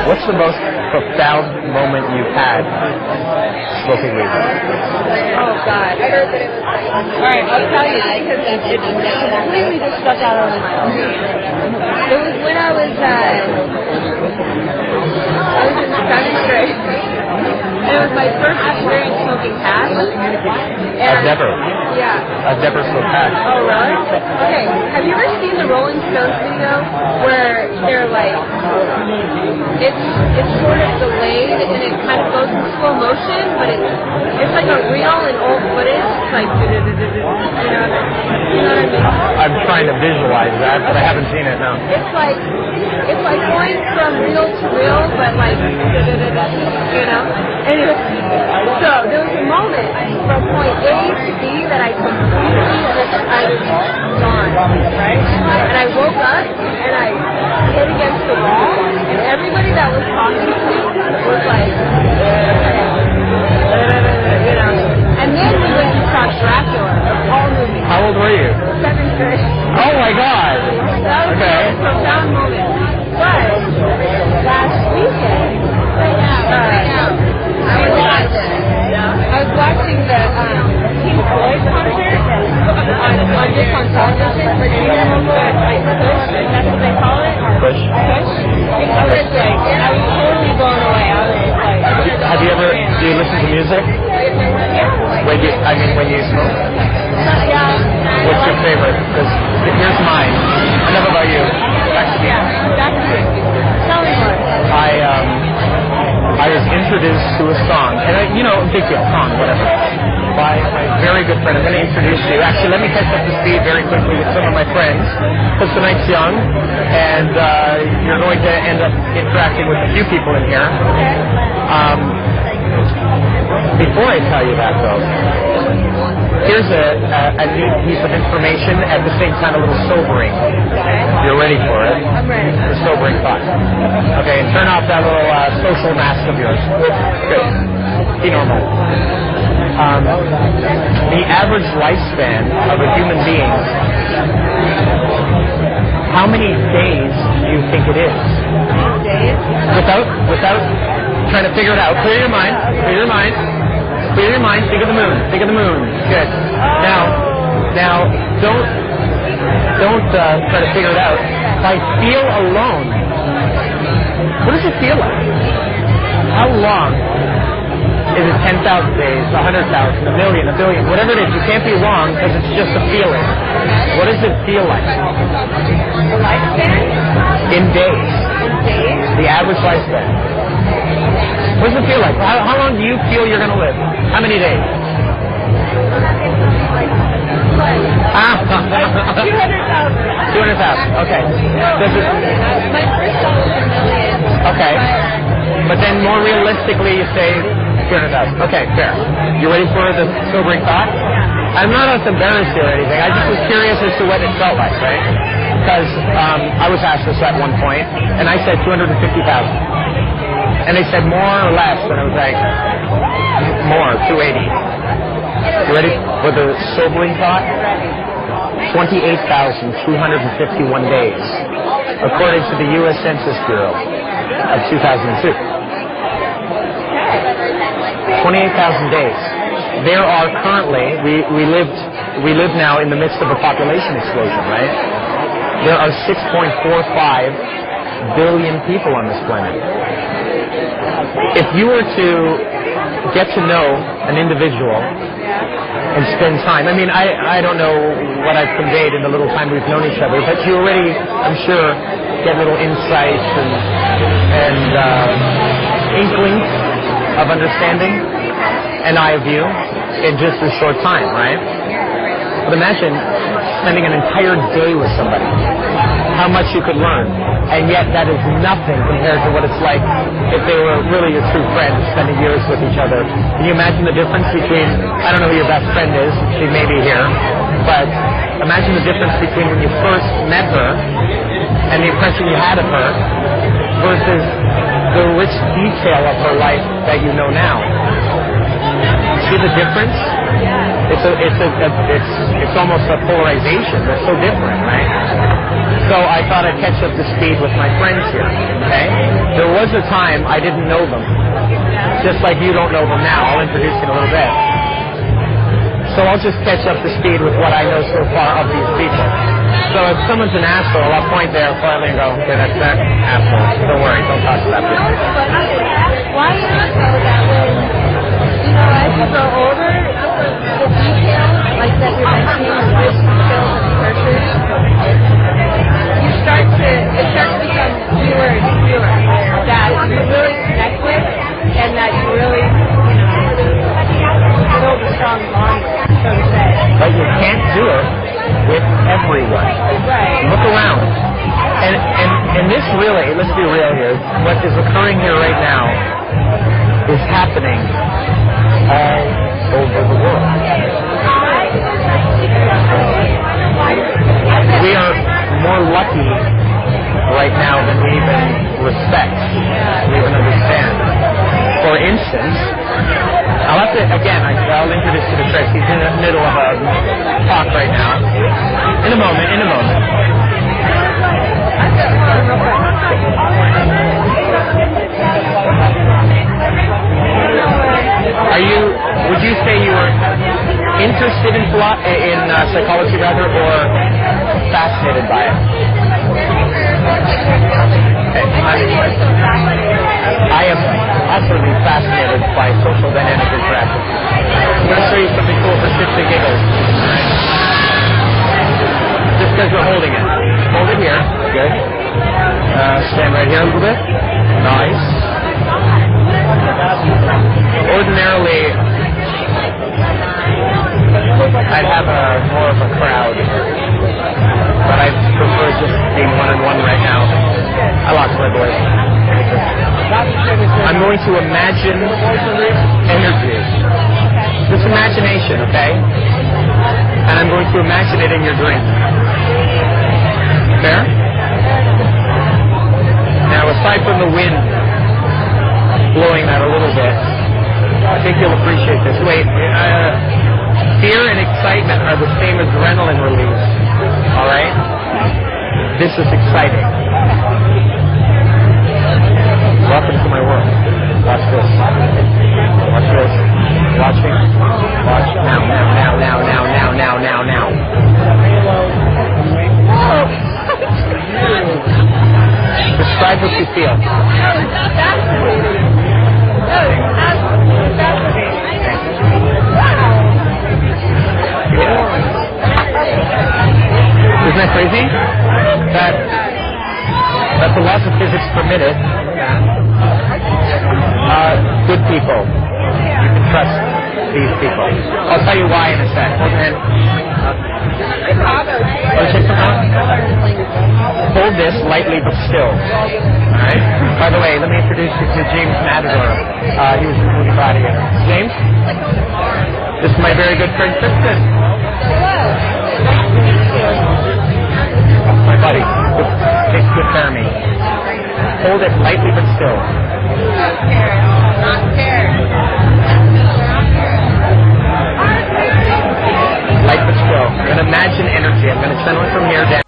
What's the most profound moment you've had smoking weed? Oh, God. Alright, I'll tell you, because it completely just stuck out of my mouth. It was when I was in 7th grade. And it was my first experience smoking hash. I've never smoked hash. Oh, really? Okay, have you ever seen the Rolling Stones video where they're like, it's sort of delayed and it kind of goes in slow motion, but it's like a reel in old footage. It's like, you know what I mean? I'm trying to visualize that, but I haven't seen it, no. It's like going from reel to reel, but like, you know? Anyway, so there was a moment from point A to B that I was gone, right? And I woke up and I hit against the wall, and everybody that was talking to me was like, you know. And then we went to saw Dracula, all movies. How old were you? 7th grade. Oh my God! That was a profound moment. But last weekend, I was watching the Pink Floyd concert on television. Do you remember Push? That's what they call it? Push? Push? I was totally blown away. I was like... Do you listen to music? When you smoke? Yeah. What's your favorite? Because here's mine. Enough about you. Back to me. Back to you. Tell me more. I was introduced to a song, and big deal, song, whatever, by my very good friend. I'm going to introduce you. Actually, let me catch up to speed very quickly with some of my friends, because tonight's young, and you're going to end up interacting with a few people in here. Before I tell you that, though, here's a neat piece of information, at the same time a little sobering. You're ready for it? I'm ready. The sobering thought. Okay, and turn off that little social mask of yours. Good. Be normal. The average lifespan of a human being, how many days do you think it is? Days? Without trying to figure it out. Clear your mind. Clear your mind. Clear your mind. Think of the moon. Think of the moon. Good. Now, don't try to figure it out. By feel alone, what does it feel like? How long? Is it 10,000 days, 100,000, a million, a billion, whatever it is? You can't be wrong because it's just a feeling. What does it feel like? The lifespan? In days. In days? The average lifespan. What does it feel like? How long do you feel you're going to live? How many days? 200,000. 200,000. Okay. My first thought was a million. Okay. But then more realistically, you say 200,000. Okay, fair. You ready for the sobering thought? Yeah. I'm not to embarrass you or anything. I just was curious as to what it felt like, right? Because I was asked this at one point, and I said 250,000. And they said more or less, and I was like, more, 280. You ready for the sobering thought? 28,251 days, according to the U.S. Census Bureau of 2002. 28,000 days. There are currently, we live now in the midst of a population explosion, right? There are 6.45 billion people on this planet. If you were to get to know an individual and spend time, I don't know what I've conveyed in the little time we've known each other, but you already, I'm sure, get little insights and inklings of understanding, an eye view in just a short time, right? But imagine spending an entire day with somebody, how much you could learn, and yet that is nothing compared to what it's like if they were really your true friends, spending years with each other. Can you imagine the difference between, I don't know who your best friend is, she may be here, but imagine the difference between when you first met her and the impression you had of her versus the rich detail of her life that you know now. See the difference? Yeah. it's almost a polarization. They're so different, right? So I thought I'd catch up to speed with my friends here. Okay? There was a time I didn't know them, just like you don't know them now. I'll introduce you in a little bit. So I'll just catch up to speed with what I know so far of these people. So if someone's an asshole, I'll point there quietly and go, okay, that's that asshole. Don't worry, don't talk to that person. Why is it so that when, as you grow older, the details, like that you're mentioning, the risk details of the person, it starts to become fewer and fewer that you really connect with and that you really, build a strong bond with, so to say. But you can't do it with everyone. Right. Look around. And this really, let's be real here, what is occurring here right now is happening all over the world. We are more lucky right now than we even respect, we even understand. For instance, I'll have to, again, I'll introduce you to Chris. He's in the middle of a talk right now. In a moment. Would you say you were interested in psychology rather, or fascinated by it? I am utterly fascinated by social dynamic interaction. I'm going to show you something cool for shits and giggles. Just because we're holding it. Hold it here. Good. Stand right here a little bit. Nice. Ordinarily, I'd have more of a crowd, but I prefer just being one-on-one right now. I lost my voice. I'm going to imagine energy. This imagination, okay? And I'm going to imagine it in your drink. Fair? Now, aside from the wind blowing that a little bit, I think you'll appreciate this. Wait, fear and excitement are the same as adrenaline release. All right? This is exciting. Welcome to my world. Watch this. Watch this. Watching. Watch. Now. Describe what you feel. Isn't that crazy? That the laws of physics permit it. Good people. You can trust these people. I'll tell you why in a sec. Hold your hand. Hold this lightly but still. Alright? By the way, let me introduce you to James Matador. He was in the movie Gladiator. James? This is my very good friend Kristen. My buddy. Takes good care of me. Hold it lightly but still. Not scared. Light but still. I'm going to imagine energy. I'm going to channel it from here down.